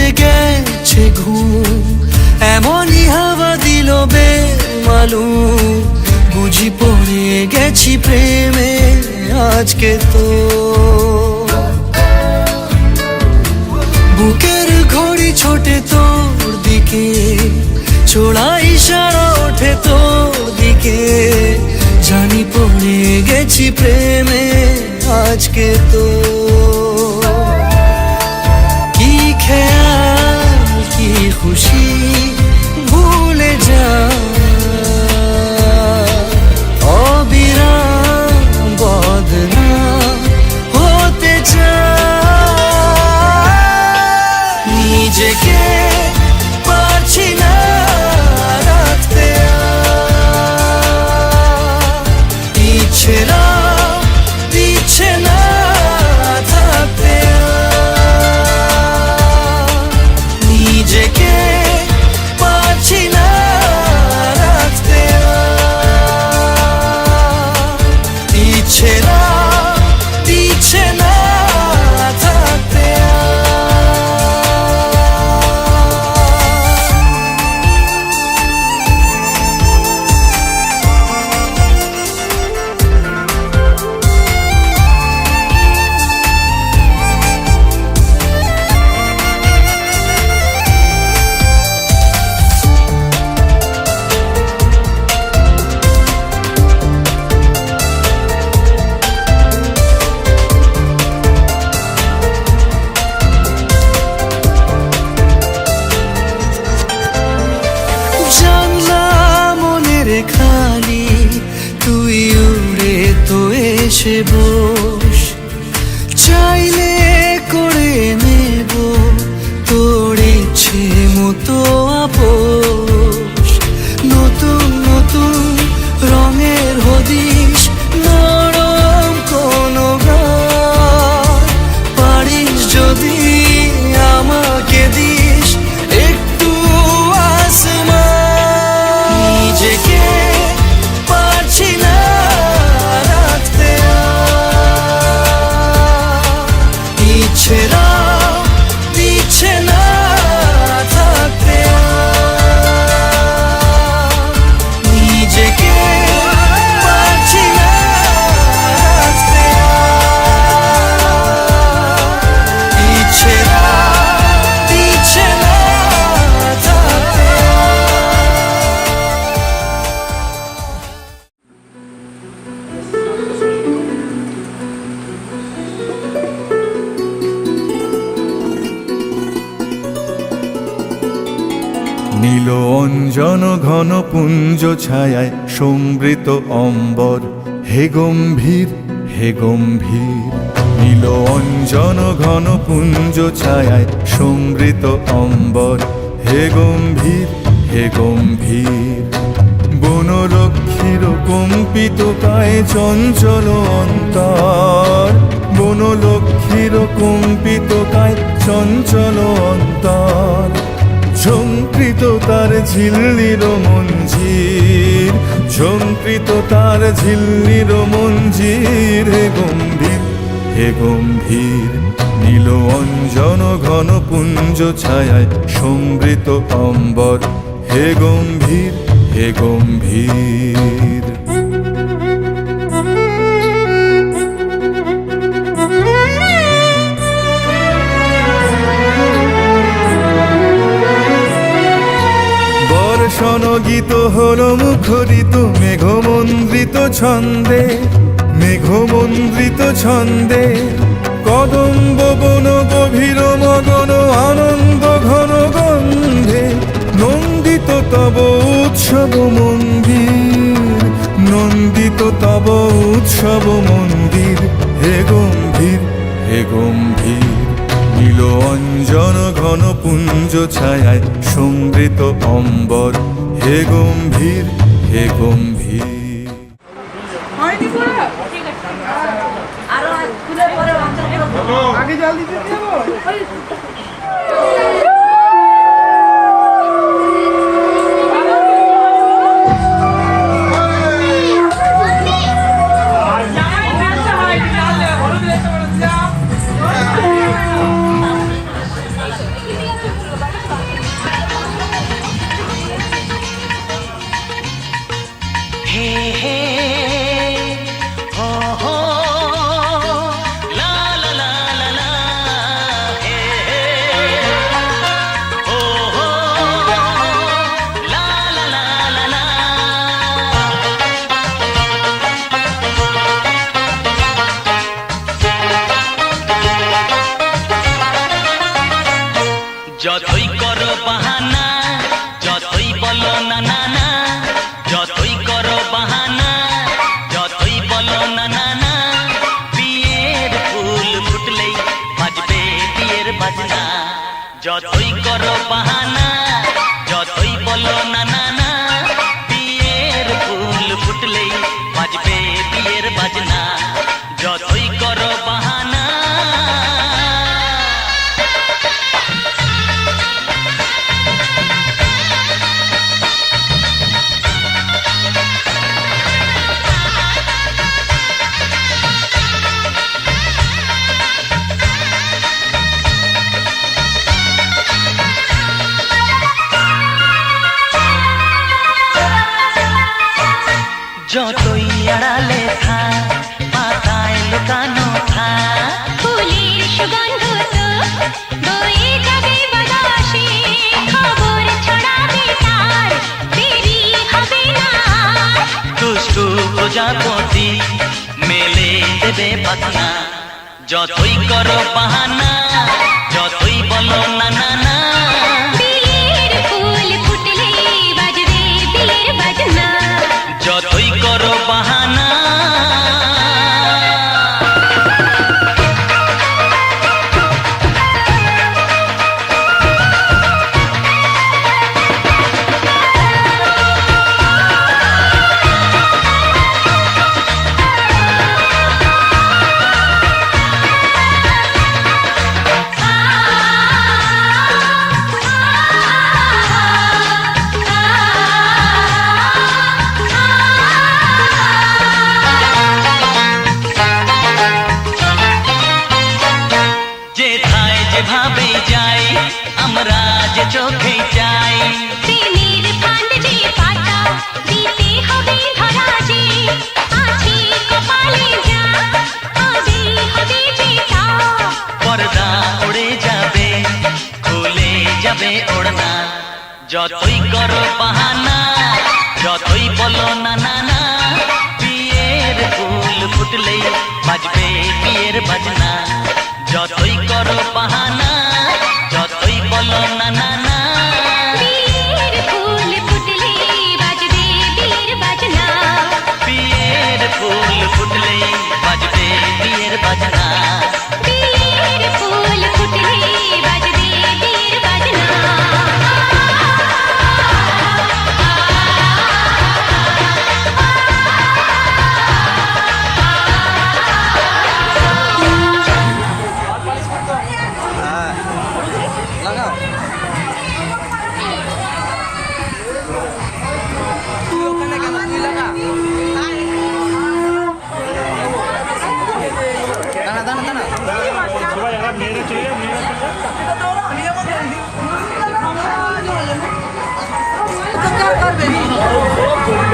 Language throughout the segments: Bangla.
উড়ে গেছে ঘুম, এমনই হাওয়া দিল বেমালুম। বুঝি পড়ে গেছি প্রেমে আজকে তো। বুকের ঘড়ি ছোটে তোর দিকে, ছোড়া ইশারা ওঠে তোর দিকে। জানি পড়ে গেছি প্রেমে আজকে তো। কি খেয়াল কি খুশি ভুলে যা, অবিরাম বদনাম হতে চাই। নিজেকে পারছি না রাখতে, ইচ্ছে না দিচ্ছে না থাকতে। নিজেকে পারছি না রাখতে, ইচ্ছে না দিচ্ছে না থাকতে। খালি তুই উড়ে তো এসে বস, চাইলে করে নেব তোর ইচ্ছে মতো আপোষ। নতুন নতুন রঙের হদিস, নরম কোনো গান পারিস যদি আমাকে দিস একটু আসমান। নিজেকে পারছি না রাখতে, ইচ্ছে না দিচ্ছে না থাকতে। নিজেকে পারছি না রাখতে, ইচ্ছে না দিচ্ছে না থাকতে। নীল অঞ্জন ঘন পুঞ্জ ছায়ায় সমৃত অম্বর, হে গম্ভীর হে গম্ভীর। নীল অঞ্জন ঘন পুঞ্জ ছায়ায় সমৃত অম্বর, হে গম্ভীর হে গম্ভীর। বনরক্ষীর কম্পিত কায়ে চঞ্চল অন্তর, বনলক্ষ্মীর কম্পিত কায় চঞ্চল অন্তর। ঝঙ্কৃত তার ঝিল্লির মঞ্জির, ঝঙ্কৃত তার ঝিল্লির মঞ্জির। হে গম্ভীর হে গম্ভীর। নীল অঞ্জন ঘন পুঞ্জ ছায়ায় সমৃত অম্বর, হে গম্ভীর হে গম্ভীর। বর্ষণ গীত হল মুখরিত মেঘমন্দ্রিত ছন্দে, মেঘমন্দ্রিত ছন্দে। কদম্ব বন গভীর মগন আনন্দ ঘন গন্ধে, নন্দিত তব উৎসব মন্দির, নন্দিত তব উৎসব মন্দির। হে গম্ভীর হে গম্ভীর। নীল অঞ্জন ঘন পুঞ্জ ছায়ায় সমৃত অম্বর, হে গম্ভীর হে গম্ভীর। আগে জল দিতে যাবো। যতই করো বাহানা যতই বলো না না না যতই করো বাহানা যতই বলো না না না বিয়ের ফুল ফুটলেই বাজবে বিয়ের বাজনা যতই করো বাহানা যতই বলো না না না বিয়ের ফুল ফুটলেই বাজবে বিয়ের বাজনা যতই করো বাহানা যতই আড়ালে থাক পাতায় লুকানো থাক ফুলের সুগন্ধ তো বয়ে যাবে বাতাসে খবর ছড়াবে তার দেরি হবে না দুষ্টু প্রজাপতি মেলে দেবে পাখনা যতই করো বাহানা যতই বলো না না না বিয়ের ফুল ফুটলে বাজবে বিয়ের বাজনা যতই করো বাহানা যেথায় যেভাবে যাই আমরা যে চোখে যাই প্রেমের ফান্ড যে পাতা দিতে হবে ধরা যে আছে কপালে যা হবে হবে যেটা পর্দা উড়ে যাবে খুলে যাবে ওড়না যতই করো বাহানা যতই বলো না না না বিয়ের ফুল ফুটলেই বাজবে বিয়ের বাজনা যতই করো বাহানা যতই বলো না না না বিয়ের ফুল ফুটলে বাজবে বিয়ের বাজনা বিয়ের ফুল ফুটলেই বাজবে বিয়ের বাজনা বিয়ের ফুল ফুটলে বাজবে বিয়ের বাজনা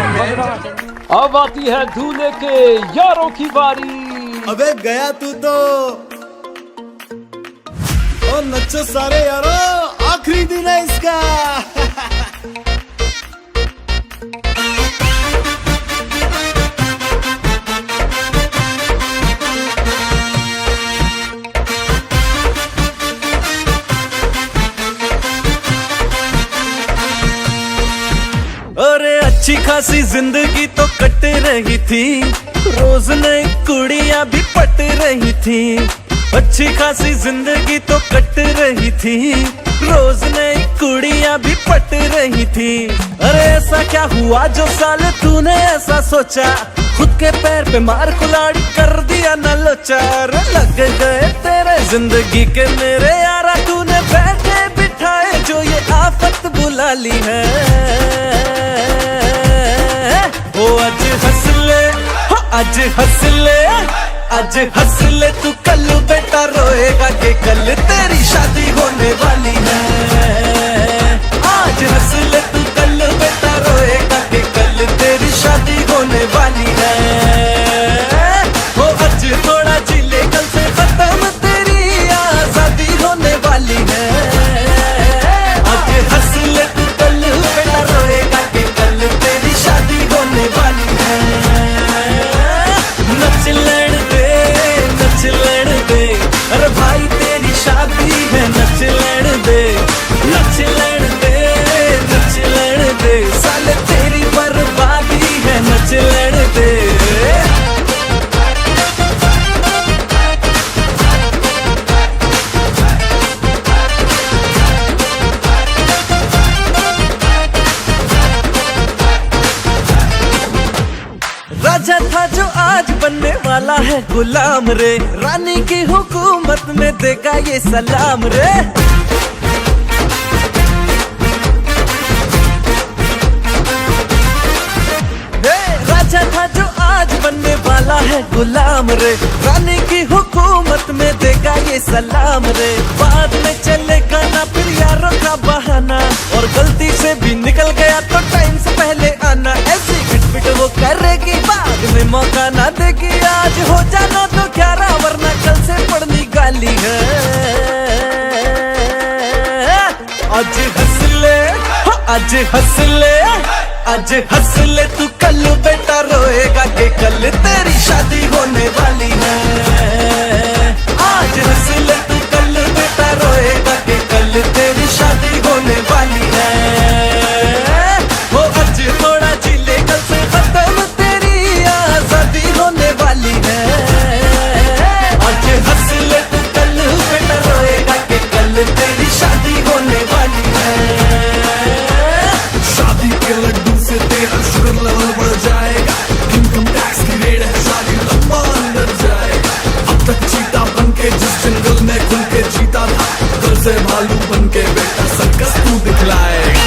अब आती है दूल्हे के यारों की बारी। अबे गया तू तो ओ नच्चो सारे यारो आखिरी दिन है इसका अरे अच्छी खासी जिंदगी तो कट रही थी रोज नई कुड़ियां भी पट रही थी अच्छी खासी जिंदगी तो कट रही थी रोज नई कुड़ियां भी पट रही थी अरे ऐसा क्या हुआ जो साले तूने ऐसा सोचा खुद के पैर पे मार कुल्हाड़ी कर दिया न लोचा अरे लग गए तेरे जिंदगी के मेरे यारा तूने बैठे बिठाए जो ये आफत बुला ली है ओ आज हंस ले आज हंस ले आज हंस ले तू कल बेटा रोएगा कि कल तेरी शादी होने वाली है आज हंस ले तू कल बेटा रोएगा कि कल तेरी शादी होने वाली है ओ आज थोड़ा जी ले कल से खत्म तेरी आजादी होने वाली है आज हंस ले तू कल बेटा रोएगा कि कल तेरी शादी होने वाली है नच लेने दे अरे भाई तेरी शादी है नच लेने दे गुलाम रे, रानी की हुकूमत में देगा ये सलाम रे। राजा था जो आज बनने वाला है गुलाम रे, रानी की हुकूमत में देगा ये सलाम रे। बाद में चलेगा ना फिर यारों का बहाना, और गलती से भी निकल गया तो टाइम से पहले आना। ऐसी खटपट वो करेगी, बाद में मौका ना देगी। आज हो जाना तो 11 वरना कल से पड़नी गाली है। आज हंस ले, आज हंस ले, आज हंस ले तू, कल बेटा रोएगा कि कल तेरी शादी होने वाली है। आज हंस ले तू, कल बेटा रोएगा कि कल तेरी शादी होने वाली है। वो आज थोड़ा जी ले, कल से खत्म तेरी आजादी होने वाली है। आज हंस ले तू, कल बेटा रोएगा कि कल तेरी शादी होने वाली है। शादी के लड्डू से तेरा शुगर लेवल बढ़ जाएगा, इनकम टैक्स की रेड है, शादी लंबा अंदर जाएगा। अब तक चीता बन के जिस जंगल में खुल के जीता था, कल से भालू बन के बेटा सर्कस तू दिखलाएगा।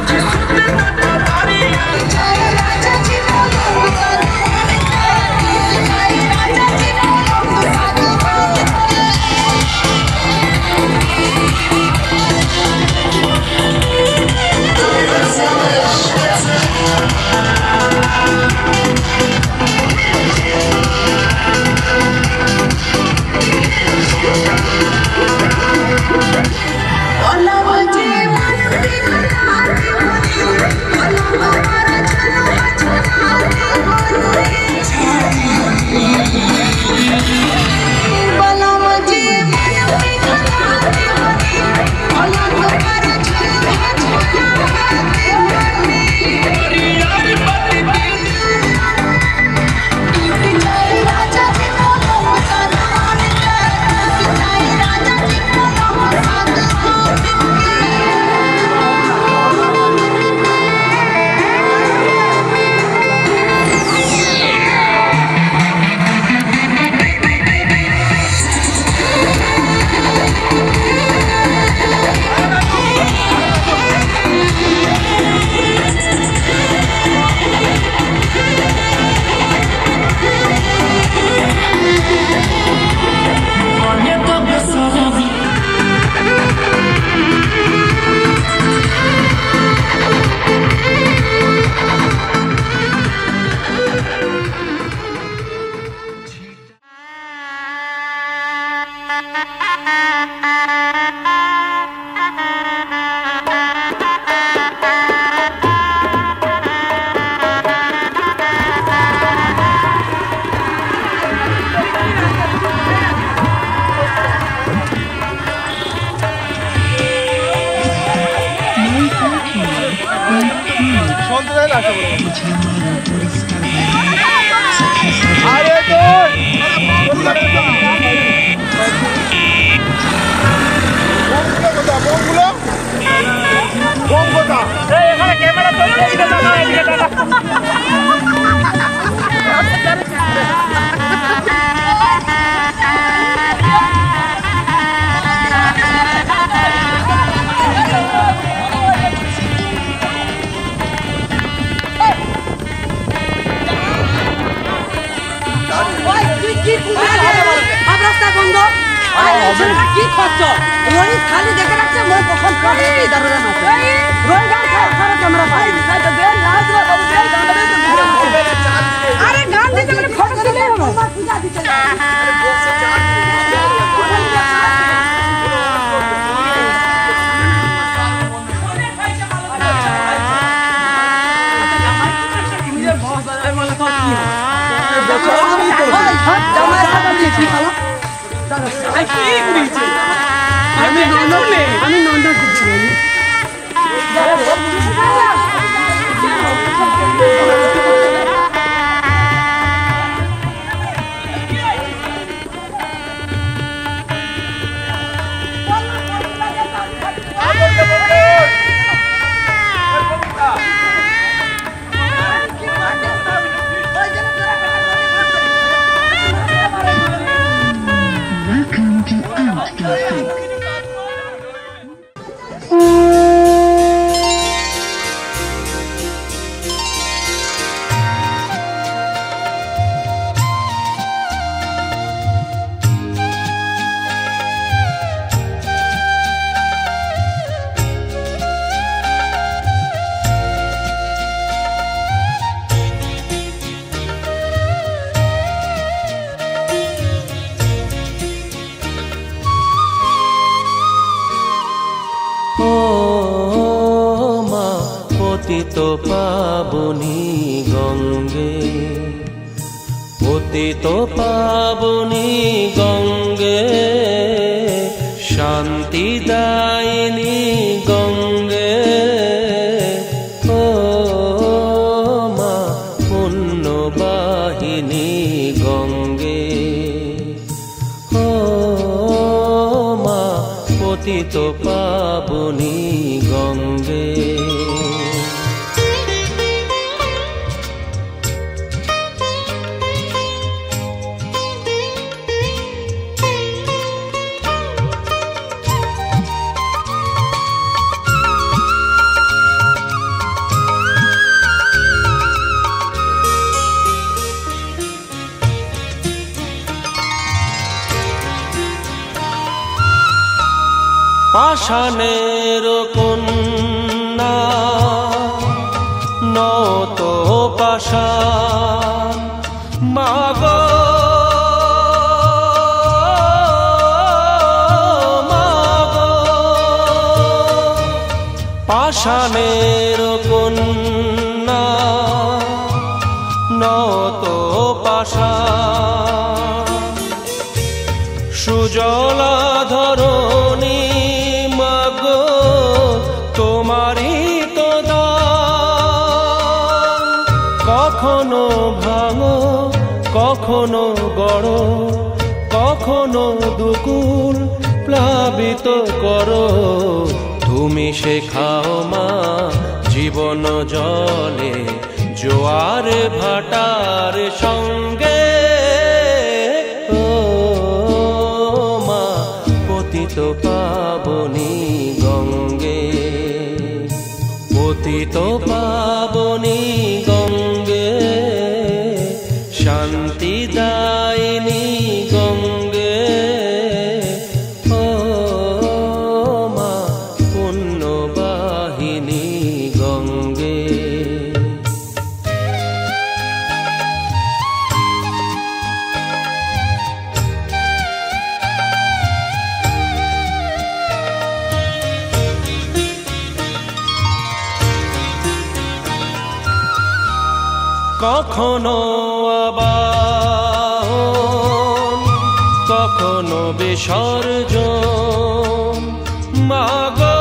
Just কি খরচ রোহিত খালি দেখে রাখছে মই কখন পড়ে দারুরা মাছে রোহিত আর খারাপ ক্যামেরা পাই না তো দে লাজ রে বাবু দে আরে গান দিতে মানে ফটো দিলে হবে পূজা দিতে আমি নন্দা দিচ্ছি পতিত পাবনী গঙ্গে পতিত পাবনী গঙ্গে শান্তি দায়িনী গঙ্গে ও মা পুণ্যবাহিনী গঙ্গে ও মা পতিত পাবনী গঙ্গে পাষাণের কন্যা নত পাষাণ মাগ পাষাণের কন্যা নত পাষাণ সুজলা ধরণী মাগো তোমারই তো দান কখনো ভাঙো কখনো গড়ো কখনো দুকুল প্লাবিত করো তুমি শেখাও মা জীবন জলে জোয়ার ভাটার সঙ্গে ও মা পতিত পাবনী গঙ্গে পতিত পাবনী গঙ্গে শান্তি দায়িনী গঙ্গে ও মা পুণ্যবাহিনী গঙ্গে কখনো আবার কখনো বিসর্জন মাগো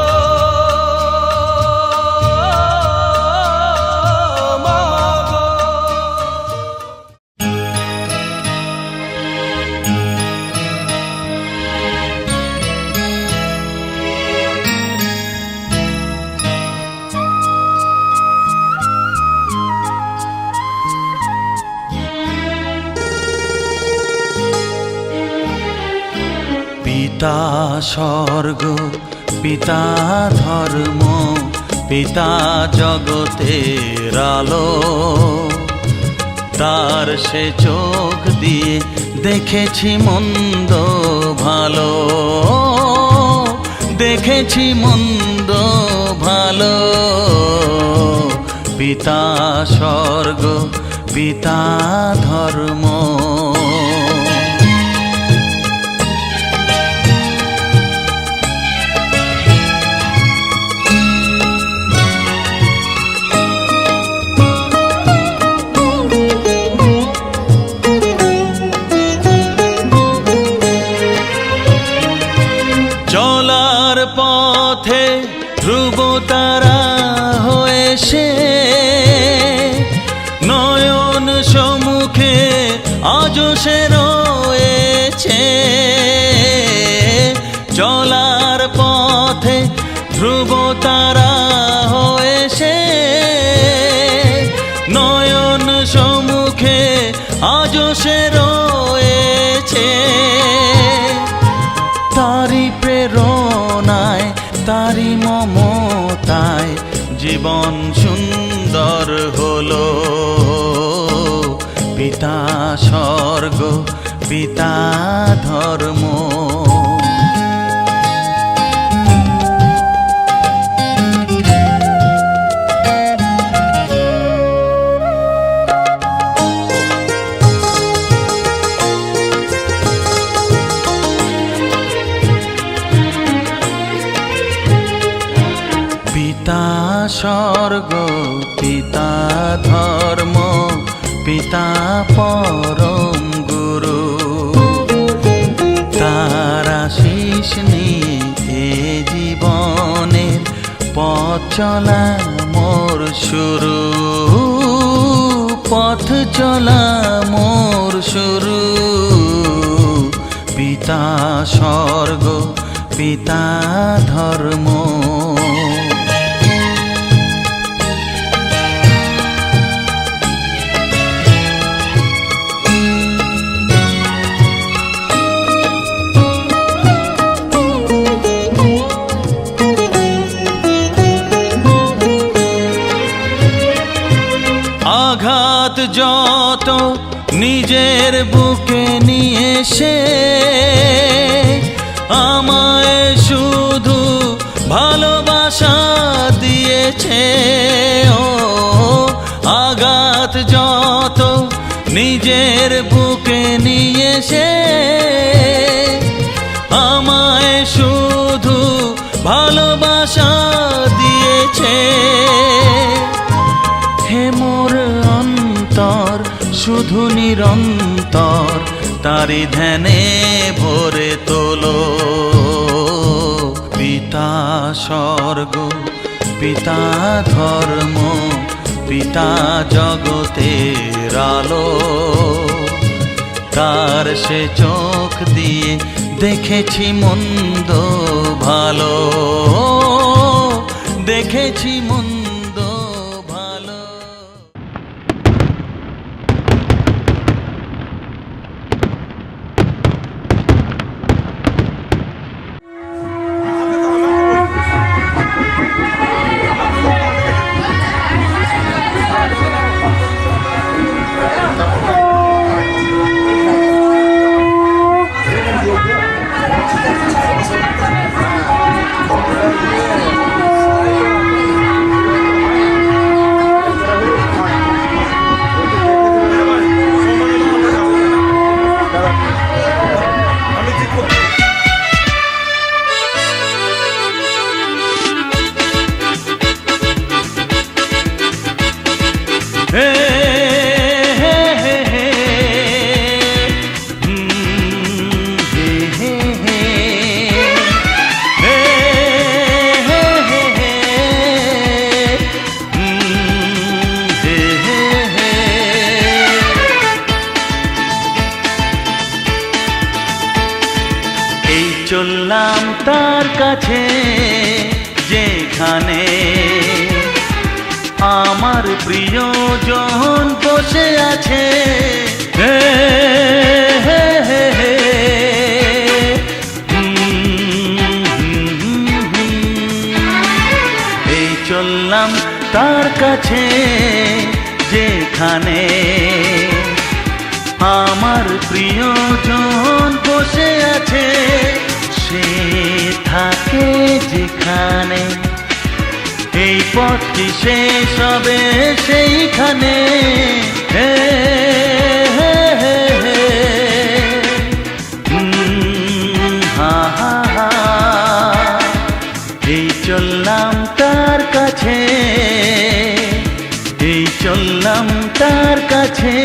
পিতা স্বর্গ পিতা ধর্ম পিতা জগতের আলো তার সে চোখ দিয়ে দেখেছি মন্দ ভালো দেখেছি মন্দ ভালো পিতা স্বর্গ পিতা ধর্ম চলার পথে ধ্রুব তারা হয়ে সে নয়ন সম্মুখে আজ সে রয়েছে চলার পথে ধ্রুব তারা হয়ে সে নয়ন সম্মুখে আজ সে রয়েছে তারি প্রেরণায় তারি মমতায় জীবন সুন্দর হলো পিতা স্বর্গ পিতা ধর্ম পিতা স্বর্গ পিতা ধর্ম পিতা পরম গুরু তার আশীষ নিয়ে এ জীবনের পথ চলা মোর শুরু পথ চলা মোর শুরু পিতা স্বর্গ পিতা ধর্ম আঘাত যত নিজের বুকে নিয়ে সে আমায় শুধু ভালোবাসা দিয়েছে ও আঘাত যত নিজের বুকে নিয়ে সে আমায় শুধু ভালোবাসা দিয়েছে হে মোর অন্তর শুধু নিরন্তর তারি ধ্যানে ভরে তোলো পিতা স্বর্গ পিতা ধর্ম পিতা জগতের আলো তার সে চোখ দিয়ে দেখেছি মন্দ ভালো দেখেছি মন্দ ভালো চললাম তার কাছে যেখানে আমার প্রিয়জন বসে আছে। হে হে হে হে। এই চললাম তার কাছে যেখানে আমার প্রিয়জন বসে আছে। সে থাকে যেখানে এই পথটি শেষ হবে সেইখানে। হে হে হে হে। হা হা হা। এই চললাম তার কাছে, এই চললাম তার কাছে।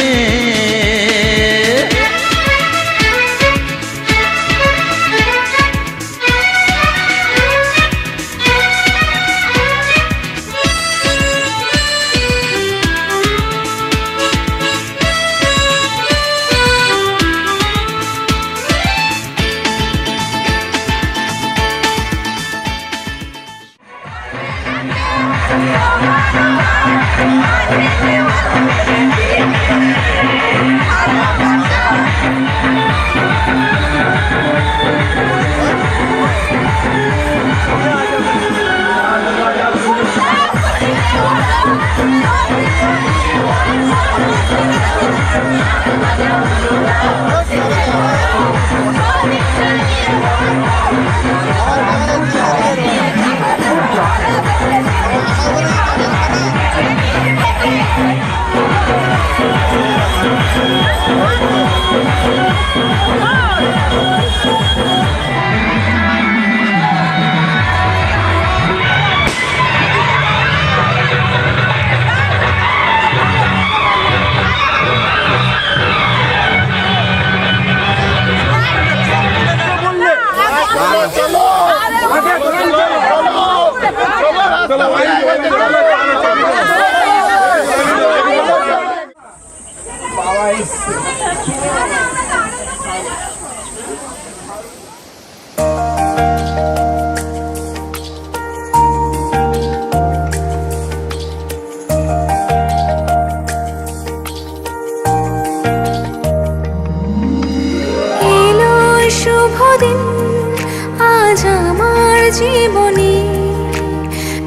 জীবনে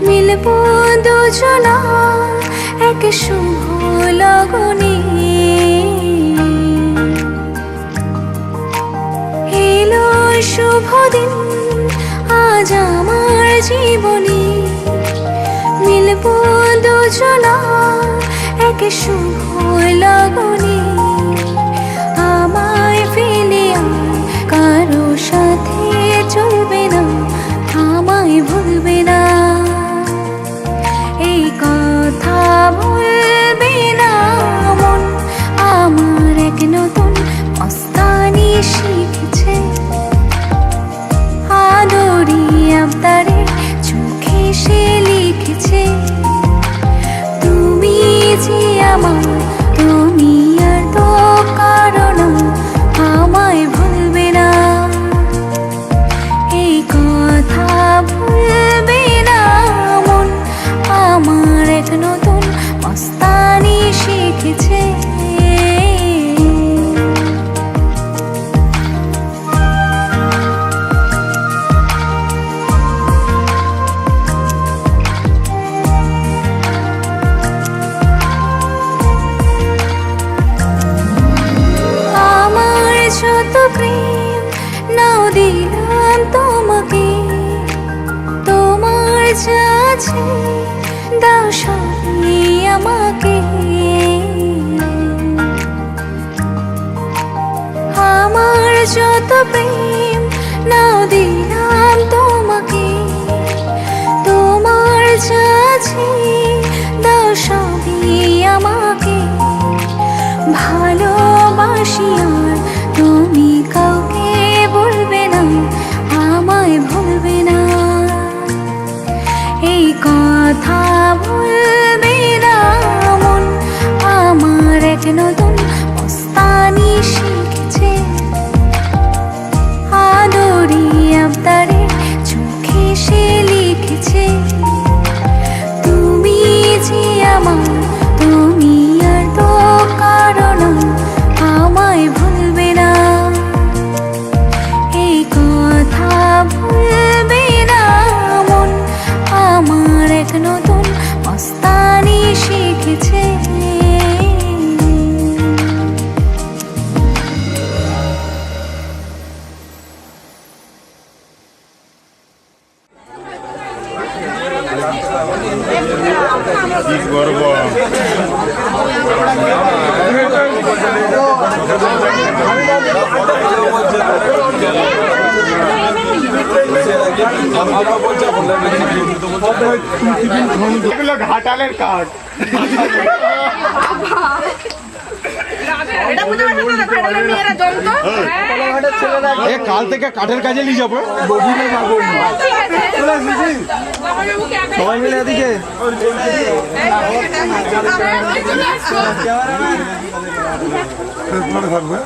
মিলব দুজনা এক শুভ লগনে। এলো শুভ দিন আজ আমার জীবনে মিলব দুজনা এক শুভ লগনে। আমায় ফেলে আর কারো সাথে চলবে না, আমায় ভুলবে না, এই কথা ভুলবে না মন। আমার এক নতুন মস্তানি শিখেছে, আদরি আবদারে চোখে সে লিখেছে। তুমি যে আমার, তুমি আর তো কারণ আমায় ভুলবে না, এই কথা ভুলবে না মন। আমার এক নতুন মস্তানি শিখেছে। আমার যত প্রেম নাও দিলাম তোমাকে, তোমার যা আছে দাও সবই আমাকে। আমার যত প্রেম নাও দিলাম তোমাকে, তোমার যা আছে দাও সবই আমাকে। ভালোবাসি আর তুমি কাউকে বলবে না, আমায় ভুলবে না, এই কথা ভুলবে না মন। আমার এক নতুন মস্তানি শিখেছে, আদরি কি করব ঘাটালের কাঠ কাল থেকে কাঠের কাজে নিয়ে যাবো সবাই মিলে এদিকে থাকবে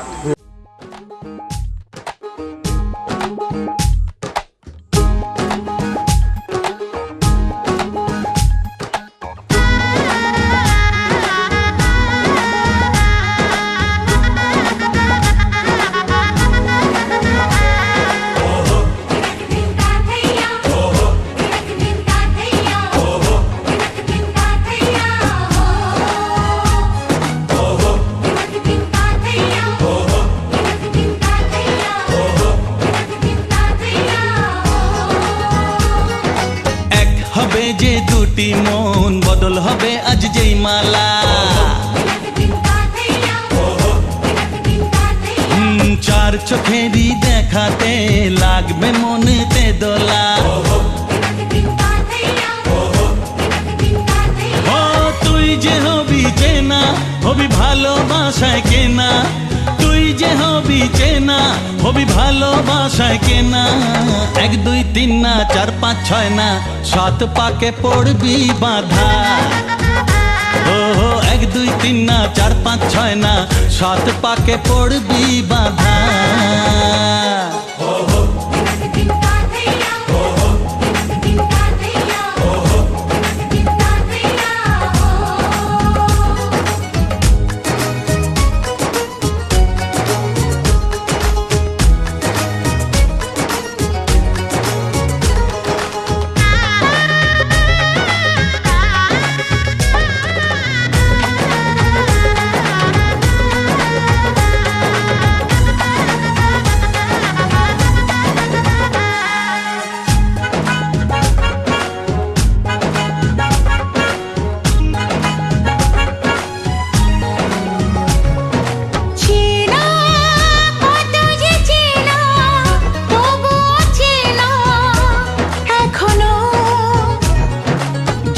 যে দুটি মন বদল হবে আজ যেই মালা চার চোখেরই দেখাতে লাগবে মনেতে দোলা ও তুই যে হবি চেনা হবি ভালোবাসায় কেনা তুই যে হবি চেনা হবি ভালোবাসায় কেনা 1 2 3 না 4 5 6 না 7 পাকে পড়বি বাধা ও 1 2 3 না 4 5 6 না 7 পাকে পড়বি বাধা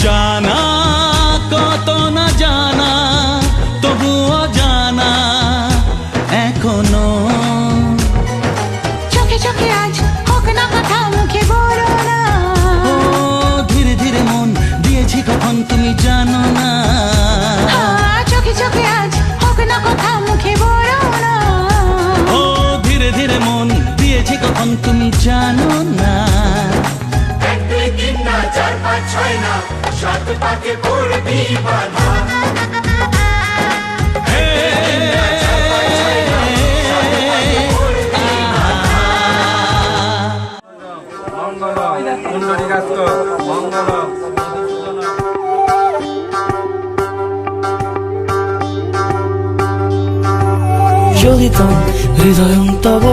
জানা কত না জানা তবুও জানা এখনো চোখে চোখে আজ হোক না কথা মুখে বলো না ও ধীরে ধীরে মন দিয়েছি কখন তুমি জানো না চোখে চোখে আজ হোক না কথা মুখে বলো না ও ধীরে ধীরে মন দিয়েছি কখন তুমি জানো না 1 2 3 না 4 5 6 না 7 পাকে পড়বি বাধা যোগিতম হৃদয়ং তব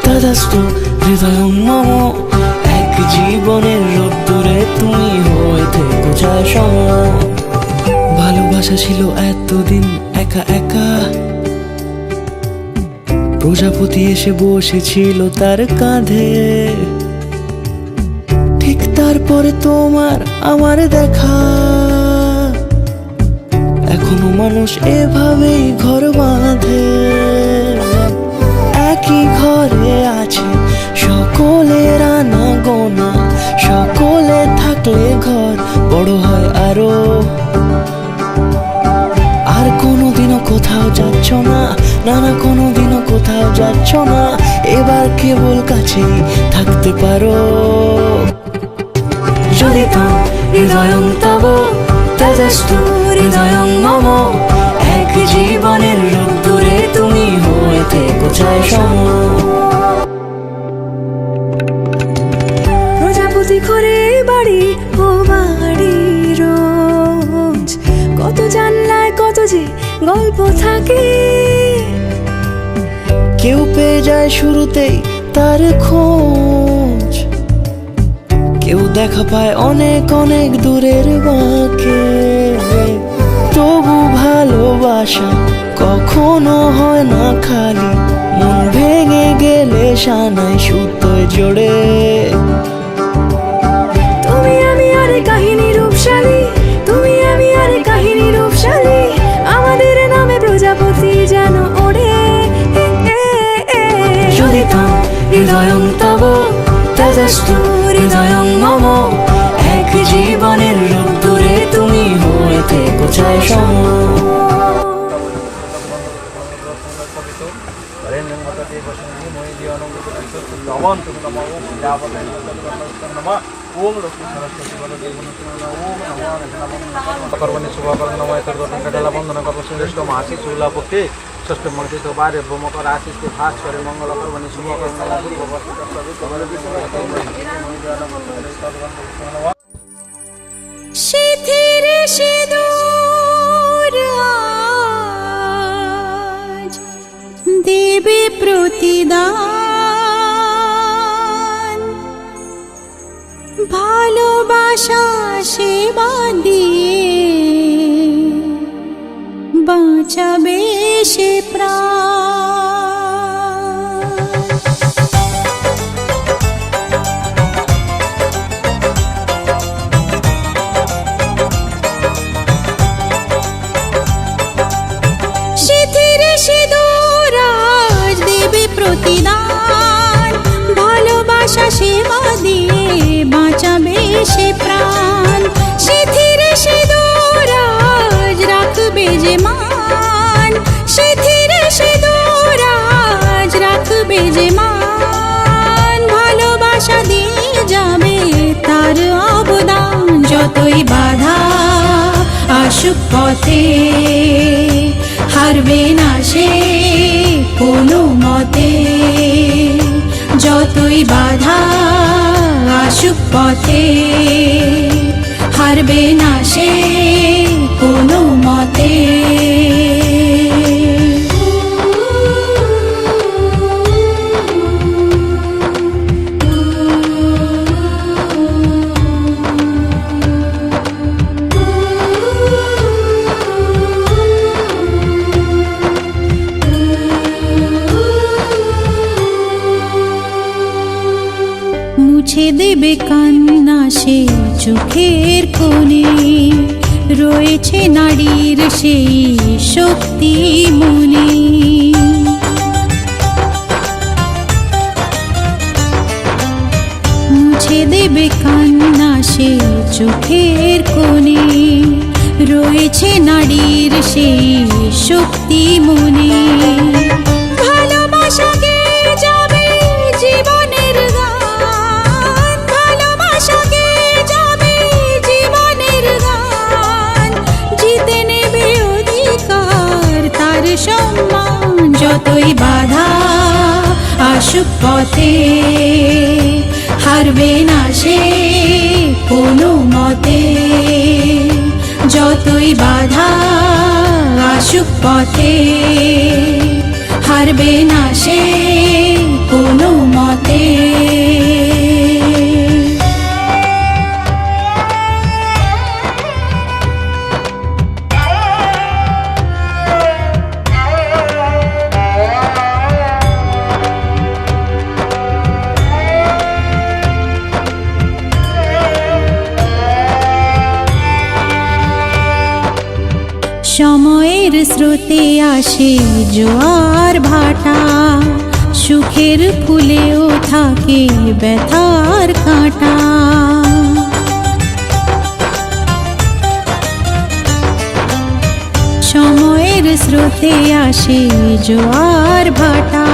তদস্তু হৃদয়ং মম এক জীবনের রোদ্দুরে তুমি হয়ে থেকো যায় সম ভালোবাসা ছিল এতদিন একা একা প্রজাপতি এসে বসেছিল তার কাঁধে ঠিক তারপরে তোমার আমার দেখা এখনো মানুষ এভাবেই ঘর বাঁধে একই ঘরে আছে সকলের আনা গোনা সকলে থাকলে ঘর বড় হয় আরো আর কোনোদিনও কোথাও যাচ্ছ না নানা কোনোদিনও কোথাও যাচ্ছ না এবার কেবল কাছেই থাকতে পারো যদি তো হৃদয়ং তব তেজস্তু হৃদয়ং মম এক জীবনের রোদ্দুরে তুমি হয়ে থেকো চাই সম প্রজাপতি ঘরে বাড়ি ও বাড়ি রোজ কত জানলায় কত যে গল্প থাকে কেউ পেয়ে যায় শুরুতেই তার খোঁজ কেউ দেখা পায় অনেক অনেক দূরের বাঁকে, তবু ভালোবাসা কখনো হয় না খালি, মন ভেঙে গেলে সানাই সুতোয় জোড়ে। তুমি আমি আর কাহিনী রূপশালী, তুমি আমি আর কাহিনী রূপশালী, আমাদের নামে প্রজাপতি যেন ওড়ে। যদি তাম হৃদয়ং তব তেজস্তু হৃদয়ং মম, এক জীবনের রোদ্দুরে তুমি হয়ে থেকো চাই সম। কর্মণি শুভকর্ম নমঃ তর্গটঙ্কটালা বন্ধন কর্মসুন্দষ্ট মাসি চুলাপক্ষে ষষ্ঠ মন্ত্রিত বারে ব্রহ্মকর আশিষ্টি ভাস করে মঙ্গল কর্মণি শুভকর্ম শিথির সিঁদুর আজ দেবে প্রতিদান, ভালোবাসা সেবা দিয়ে বাঁচাবে সে প্রাণ। শিথির সিঁদুর আজ দেবে প্রতিদান, ভালোবাসা সেবা দিয়ে বাঁচাবে সে প্রাণ। শিথির সিঁদুর আজ রাখবে যে মান, শিথির সিঁদুর আজ রাখবে যে মান, ভালোবাসা দিয়ে যাবে তার অবদান। যতই বাধা আসুক পথে হারবে না সে কোনো মতে, যতই বাধা আসুক পথে হারবে না সে কোনো মতে। মুছে দেবে কান্না সে চোখের কোণে, রয়েছে নারীর সেই শক্তি মনে। মুছে দেবে কান্না সে চোখের কোণে, রয়েছে নারীর সেই শক্তি মনে। ভালোবাসাকে যাবে জীবনের গান, ভালোবাসাকে যাবে জীবনের গান, জিতে নেবে অধিকার তার সম্মান। যতই বাধা আসুক পথে হারবে না সে কোনো মতে, যতই বাধা আসুক পথে হারবে না সে কোনো মতে। সময়ের স্রোতে আসে জোয়ার ভাটা, সুখের ফুলেও থাকে ব্যথার কাঁটা। সময়ের স্রোতে আসে জোয়ার ভাটা,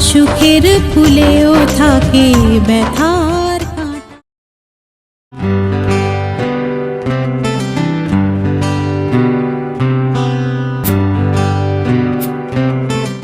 সুখের ফুলেও থাকে ব্যথা